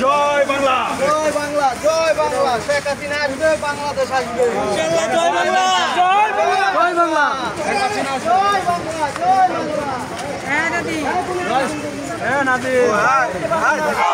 জয় বাংলা, জয় বাংলা, জয় বাংলা। শেখ হাসিনা আসবে, বাংলাদেশ আসবে। জয় বাংলা, জয় বাংলা, জয় বাংলা, শেখ হাসিনা আসবে। জয় বাংলা, জয় বাংলা। হ্যাঁ দাদি হ্যাঁ নাদি, জয় বাংলা।